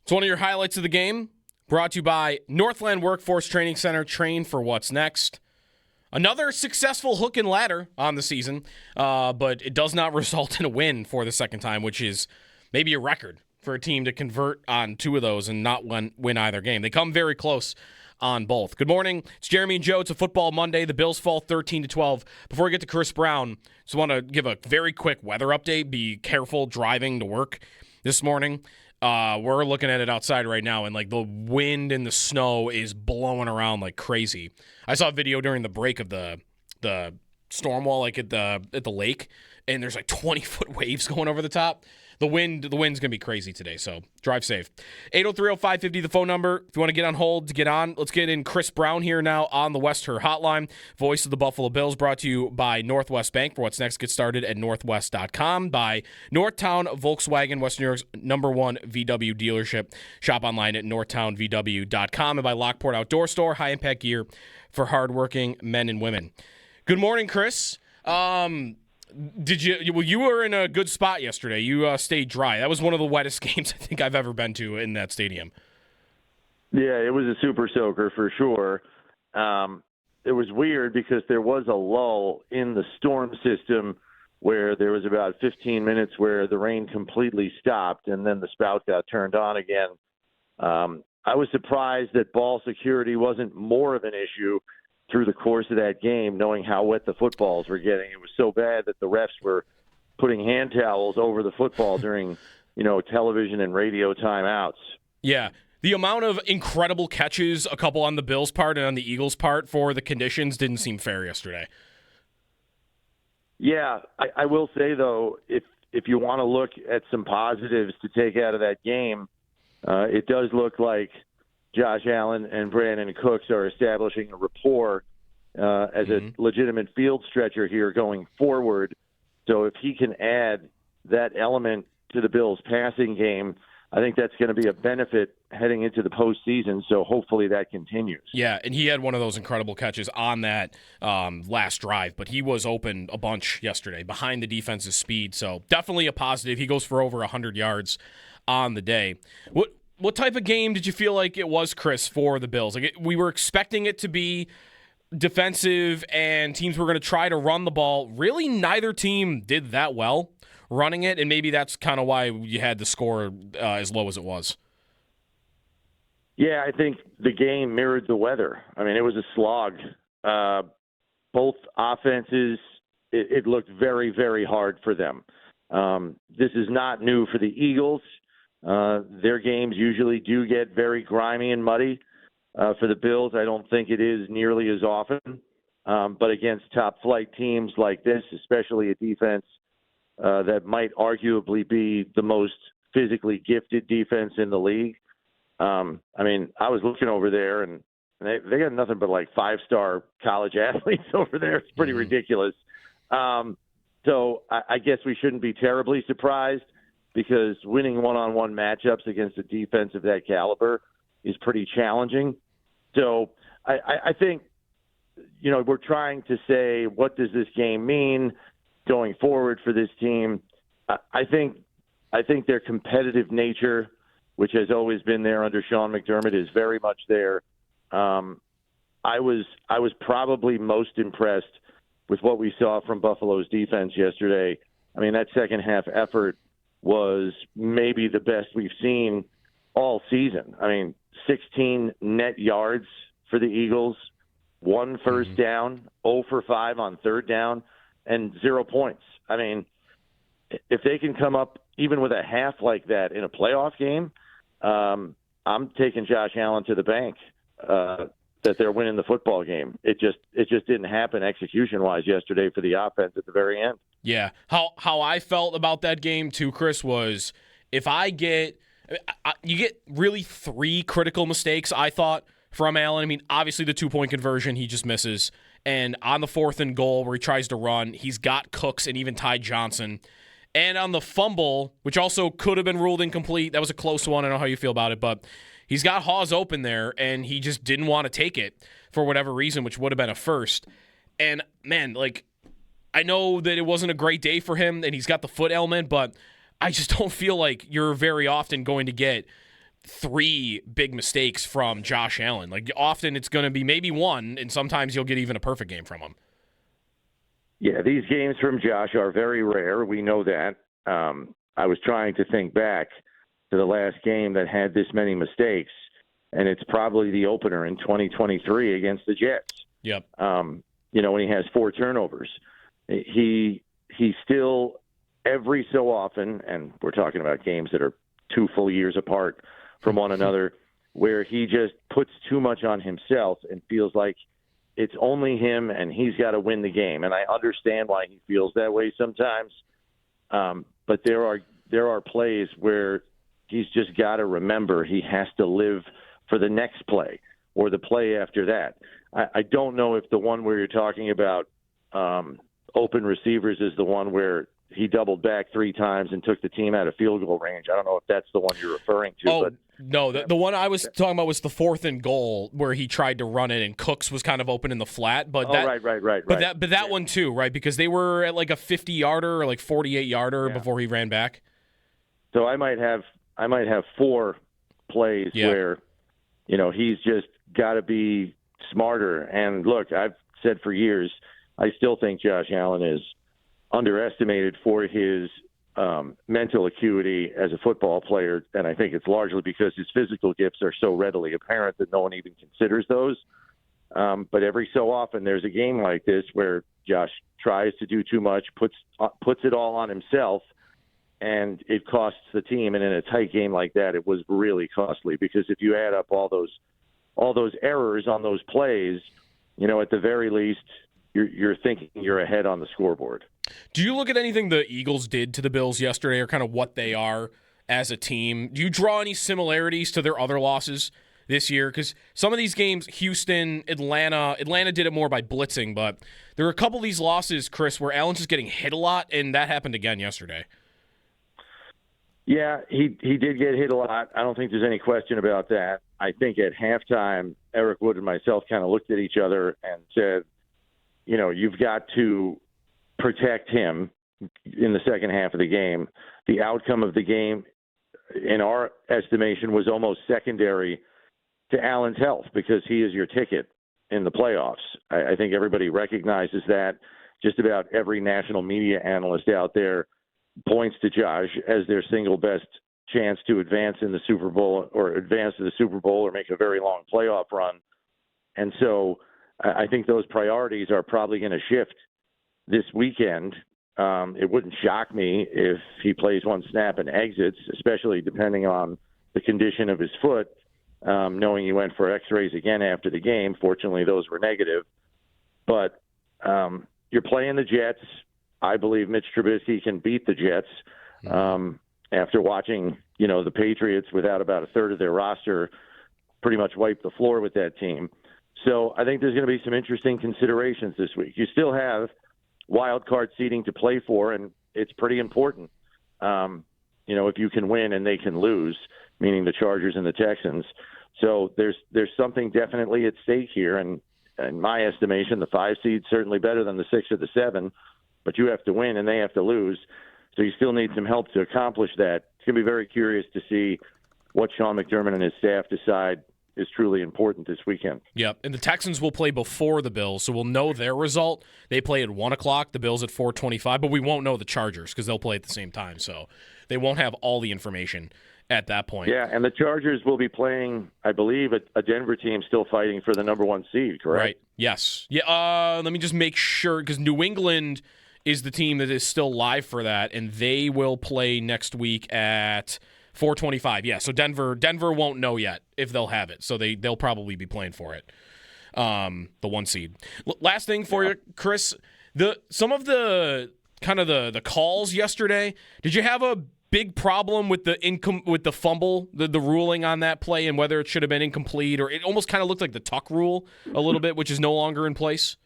It's one of your highlights of the game, brought to you by Northland Workforce Training Center. Train for what's next. Another successful hook and ladder on the season, but it does not result in a win for the second time, which is maybe a record for a team to convert on two of those and not win either game. They come very close on both. Good morning. It's Jeremy and Joe. It's a football Monday. The Bills fall 13-12. Before we get to Chris Brown, just want to give a very quick weather update. Be careful driving to work this morning. We're looking at it outside right now, and like the wind and the snow is blowing around like crazy. I saw a video during the break of the storm wall, like at the lake, and there's like 20-foot waves going over the top. The wind's gonna be crazy today, so drive safe. 803-0550, the phone number. If you want to get on hold to get on, let's get in Chris Brown here now on the West Her Hotline. Voice of the Buffalo Bills, brought to you by Northwest Bank. For what's next, get started at northwest.com. By Northtown Volkswagen, West New York's #1 VW dealership. Shop online at northtownvw.com. And by Lockport Outdoor Store, high-impact gear for hardworking men and women. Good morning, Chris. You were in a good spot yesterday. You stayed dry. That was one of the wettest games I think I've ever been to in that stadium. Yeah, it was a super soaker for sure. It was weird because there was a lull in the storm system where there was about 15 minutes where the rain completely stopped and then the spout got turned on again. I was surprised that ball security wasn't more of an issue through the course of that game, knowing how wet the footballs were getting. It was so bad that the refs were putting hand towels over the football during, television and radio timeouts. Yeah. The amount of incredible catches, a couple on the Bills' part and on the Eagles' part for the conditions, didn't seem fair yesterday. Yeah, I will say, though, if you want to look at some positives to take out of that game, it does look like Josh Allen and Brandon Cooks are establishing a rapport as a legitimate field stretcher here going forward. So if he can add that element to the Bills' passing game, I think that's going to be a benefit heading into the postseason. So hopefully that continues. Yeah, and he had one of those incredible catches on that last drive, but he was open a bunch yesterday behind the defense's speed. So definitely a positive. He goes for over 100 yards on the day. What type of game did you feel like it was, Chris, for the Bills? Like we were expecting it to be defensive and teams were going to try to run the ball. Really, neither team did that well running it, and maybe that's kind of why you had the score as low as it was. Yeah, I think the game mirrored the weather. I mean, it was a slog. Both offenses, it looked very, very hard for them. This is not new for the Eagles. Their games usually do get very grimy and muddy. For the Bills, I don't think it is nearly as often. But against top-flight teams like this, especially a defense that might arguably be the most physically gifted defense in the league. I was looking over there, and they got nothing but like 5-star college athletes over there. It's pretty ridiculous. So I guess we shouldn't be terribly surprised, because winning one-on-one matchups against a defense of that caliber is pretty challenging. So I think, we're trying to say, what does this game mean going forward for this team? I think their competitive nature, which has always been there under Sean McDermott, is very much there. I was probably most impressed with what we saw from Buffalo's defense yesterday. I mean, that second half effort was maybe the best we've seen all season. I mean, 16 net yards for the Eagles, 1 first down, 0 for 5 on third down, and 0 points. I mean, if they can come up even with a half like that in a playoff game, I'm taking Josh Allen to the bank that they're winning the football game. It just didn't happen execution-wise yesterday for the offense at the very end. Yeah. How I felt about that game too, Chris, was if you get really 3 critical mistakes, I thought, from Allen. I mean, obviously the 2-point conversion, he just misses. And on the 4th and goal where he tries to run, he's got Cooks and even Ty Johnson. And on the fumble, which also could have been ruled incomplete, that was a close one. I don't know how you feel about it, but he's got Hawes open there, and he just didn't want to take it for whatever reason, which would have been a first. And, man, I know that it wasn't a great day for him, and he's got the foot ailment, but I just don't feel like you're very often going to get 3 big mistakes from Josh Allen. Like, often it's going to be maybe one, and sometimes you'll get even a perfect game from him. Yeah, these games from Josh are very rare. We know that. I was trying to think back to the last game that had this many mistakes, and it's probably the opener in 2023 against the Jets. Yep. When he has 4 turnovers. He still, every so often, and we're talking about games that are 2 full years apart from one another, where he just puts too much on himself and feels like it's only him and he's got to win the game. And I understand why he feels that way sometimes. But there are plays where he's just got to remember he has to live for the next play or the play after that. I don't know if the one where you're talking about open receivers is the one where he doubled back 3 times and took the team out of field goal range. I don't know if that's the one you're referring to. Oh, but no. The one I was talking about was the 4th and goal where he tried to run it and Cooks was kind of open in the flat. But right. But that one too, right? Because they were at like a 50-yarder or like 48-yarder before he ran back. So I might have 4 plays where, he's just got to be smarter. And look, I've said for years, I still think Josh Allen is underestimated for his mental acuity as a football player, and I think it's largely because his physical gifts are so readily apparent that no one even considers those. But every so often there's a game like this where Josh tries to do too much, puts it all on himself, and it costs the team. And in a tight game like that, it was really costly because if you add up all those errors on those plays, at the very least, you're thinking you're ahead on the scoreboard. Do you look at anything the Eagles did to the Bills yesterday or kind of what they are as a team? Do you draw any similarities to their other losses this year? Because some of these games, Houston, Atlanta did it more by blitzing, but there are a couple of these losses, Chris, where Allen's just getting hit a lot, and that happened again yesterday. Yeah, he did get hit a lot. I don't think there's any question about that. I think at halftime, Eric Wood and myself kind of looked at each other and said, you've got to protect him in the second half of the game. The outcome of the game, in our estimation, was almost secondary to Allen's health because he is your ticket in the playoffs. I think everybody recognizes that. Just about every national media analyst out there points to Josh as their single best chance to advance in the Super Bowl or advance to the Super Bowl or make a very long playoff run. And so I think those priorities are probably going to shift this weekend. It wouldn't shock me if he plays one snap and exits, especially depending on the condition of his foot, knowing he went for x-rays again after the game. Fortunately, those were negative. But you're playing the Jets. I believe Mitch Trubisky can beat the Jets after watching, the Patriots without about a third of their roster pretty much wipe the floor with that team. So I think there's going to be some interesting considerations this week. You still have wild card seeding to play for, and it's pretty important. If you can win and they can lose, meaning the Chargers and the Texans. So there's something definitely at stake here, and in my estimation, the 5 seed's certainly better than the 6 or the 7, but you have to win and they have to lose. So you still need some help to accomplish that. It's going to be very curious to see what Sean McDermott and his staff decide is truly important this weekend. Yep, and the Texans will play before the Bills, so we'll know their result. They play at 1 o'clock, the Bills at 4:25, but we won't know the Chargers because they'll play at the same time, so they won't have all the information at that point. Yeah, and the Chargers will be playing, I believe, a Denver team still fighting for the number 1 seed, correct? Right, yes. Yeah. Let me just make sure, because New England is the team that is still live for that, and they will play next week at 4:25. Yeah, so Denver won't know yet if they'll have it, so they'll probably be playing for it, the 1 seed. Last thing for you, Chris, some of the kind of the calls yesterday. Did you have a big problem with the fumble, the ruling on that play, and whether it should have been incomplete, or it almost kind of looked like the Tuck rule a little bit, which is no longer in place?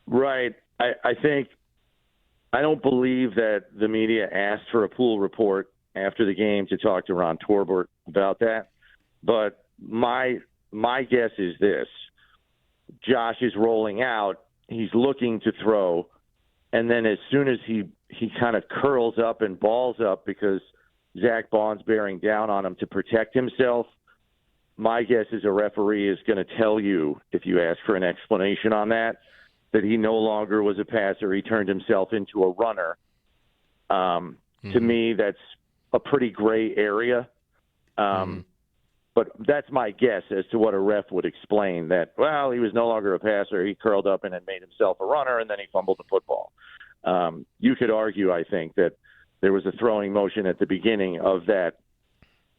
Right. I don't believe that the media asked for a pool report after the game to talk to Ron Torbert about that. But my guess is this. Josh is rolling out. He's looking to throw. And then as soon as he kind of curls up and balls up because Zach Bond's bearing down on him to protect himself. My guess is a referee is going to tell you, if you ask for an explanation on that he no longer was a passer. He turned himself into a runner. To me, that's a pretty gray area. But that's my guess as to what a ref would explain, that, well, he was no longer a passer. He curled up and had made himself a runner, and then he fumbled the football. You could argue, I think, that there was a throwing motion at the beginning of that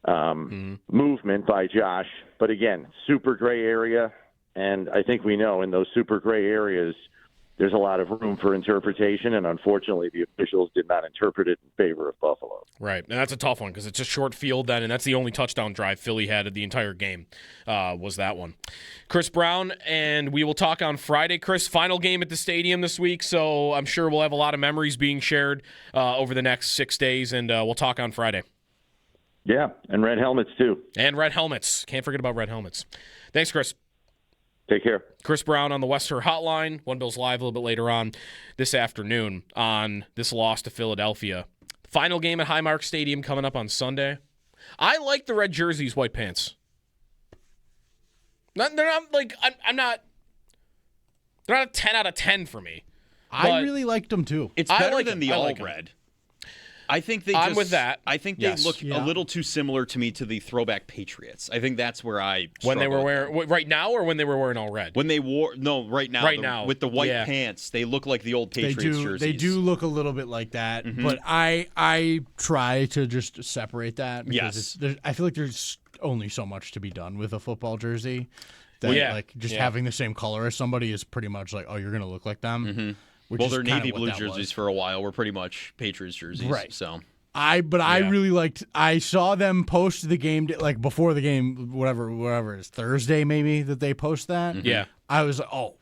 movement by Josh. But again, super gray area. And I think we know in those super gray areas, there's a lot of room for interpretation, and unfortunately the officials did not interpret it in favor of Buffalo. Right, and that's a tough one because it's a short field then, and that's the only touchdown drive Philly had the entire game was that one. Chris Brown, and we will talk on Friday. Chris, final game at the stadium this week, so I'm sure we'll have a lot of memories being shared over the next 6 days, and we'll talk on Friday. Yeah, and red helmets too. And red helmets. Can't forget about red helmets. Thanks, Chris. Take care. Chris Brown on the Western Hotline. One Bill's Live a little bit later on this afternoon on this loss to Philadelphia. Final game at Highmark Stadium coming up on Sunday. I like the red jerseys, white pants. They're not a 10 out of 10 for me. I really liked them too. It's better than the all red. I think I'm with that. I think they look a little too similar to me to the throwback Patriots. I think that's where I when they were wearing right now, or when they were wearing all red. When they wore right now with the white pants, they look like the old Patriots jerseys. They do look a little bit like that, but I try to just separate that because I feel like there's only so much to be done with a football jersey. That, having the same color as somebody is pretty much like, oh, you're gonna look like them. Mm-hmm. Well, their navy blue jerseys for a while were pretty much Patriots jerseys. Right. So I really liked. I saw them post the game like before the game, whatever it is, Thursday maybe that they post that. Yeah. I was like, oh,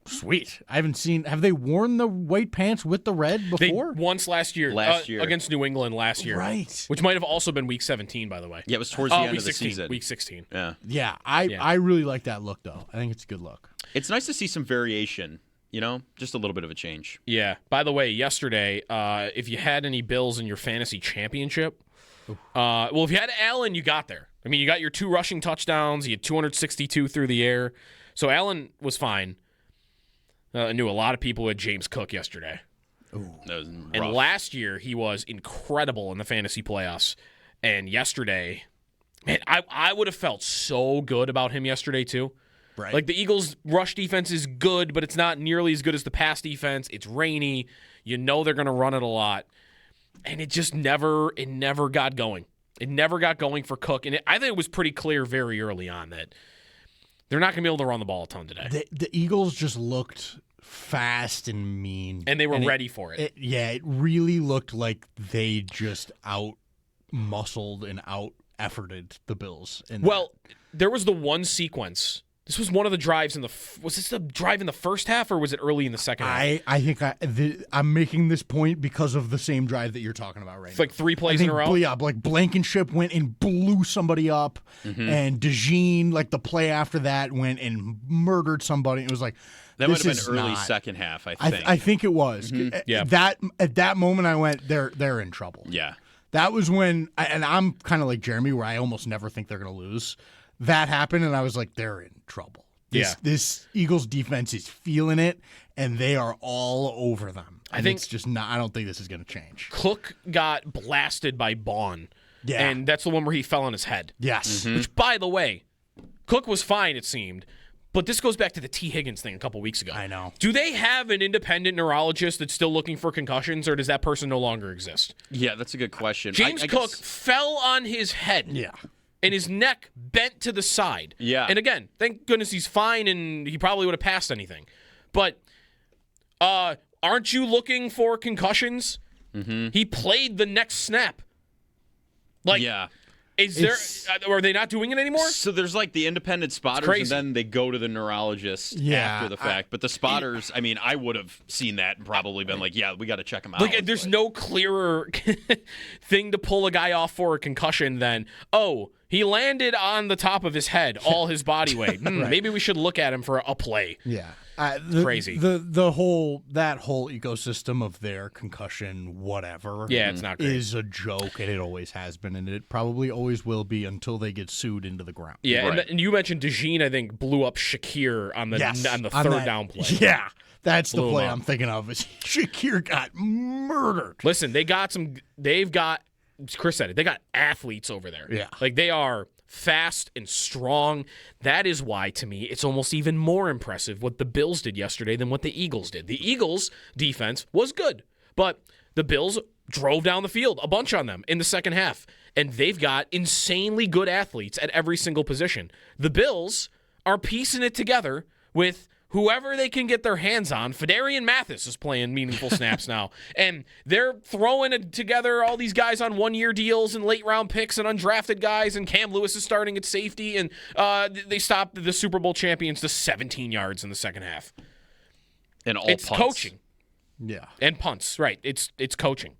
sweet. I haven't seen. Have they worn the white pants with the red before? Once last year against New England last year, right? Which might have also been Week 17, by the way. Yeah, it was towards the end of the 16, season. Week 16. Yeah. I really like that look though. I think it's a good look. It's nice to see some variation. You know, just a little bit of a change. Yeah. By the way, yesterday, if you had any Bills in your fantasy championship, if you had Allen, you got there. I mean, you got your 2 rushing touchdowns. You had 262 through the air. So Allen was fine. I knew a lot of people had James Cook yesterday. Ooh, that was rough. And last year, he was incredible in the fantasy playoffs. And yesterday, man, I would have felt so good about him yesterday, too. Right. Like the Eagles' rush defense is good, but it's not nearly as good as the pass defense. It's rainy. You know they're going to run it a lot. And it just never got going. It never got going for Cook. And I think it was pretty clear very early on that they're not going to be able to run the ball a ton today. The Eagles just looked fast and mean. And they were ready for it. It really looked like they just out-muscled and out-efforted the Bills. There was the one sequence. This was one of the drives was this the drive in the first half, or was it early in the second half? I think I'm making this point because of the same drive that you're talking about right now. It's like 3 plays in a row? Yeah, like Blankenship went and blew somebody up, and DeJean, like the play after that, went and murdered somebody. It was like, that might have been early second half, I think. I think it was. Yeah. At that moment, I went, they're in trouble. Yeah. That was when, and I'm kind of like Jeremy, where I almost never think they're going to lose. That happened, and I was like, they're in trouble. This Eagles defense is feeling it, and they are all over them. I think it's just not. I don't think this is going to change. Cook got blasted by Bond. Yeah. And that's the one where he fell on his head. Yes. Which, by the way, Cook was fine, it seemed. But this goes back to the T. Higgins thing a couple weeks ago. I know. Do they have an independent neurologist that's still looking for concussions, or does that person no longer exist? Yeah, that's a good question. James Cook fell on his head. Yeah. And his neck bent to the side. Yeah. And again, thank goodness he's fine, and he probably would have passed anything. But aren't you looking for concussions? He played the next snap. Are they not doing it anymore? So there's like the independent spotters, and then they go to the neurologist after the fact. But the spotters, I would have seen that and probably been like, yeah, we got to check him out. There's no clearer thing to pull a guy off for a concussion than, He landed on the top of his head, all his body weight. Right. Maybe we should look at him for a play. Yeah. Crazy. The whole ecosystem of their concussion, whatever. Yeah, it's not great. Is a joke, and it always has been, and it probably always will be until they get sued into the ground. Yeah, Right. and you mentioned DeJean, I think, blew up Shakir on the third down play. Yeah. That's Blew the play him up. I'm thinking of. Is Shakir got murdered. Listen, Chris said it, they got athletes over there. Yeah. Like, they are fast and strong. That is why, to me, it's almost even more impressive what the Bills did yesterday than what the Eagles did. The Eagles' defense was good, but the Bills drove down the field a bunch on them in the second half, and they've got insanely good athletes at every single position. The Bills are piecing it together with whoever they can get their hands on. Fedarian Mathis is playing meaningful snaps now. And they're throwing together all these guys on one-year deals and late-round picks and undrafted guys, and Cam Lewis is starting at safety, and they stopped the Super Bowl champions to 17 yards in the second half. And all It's punts. coaching. Yeah. And punts, right. It's coaching.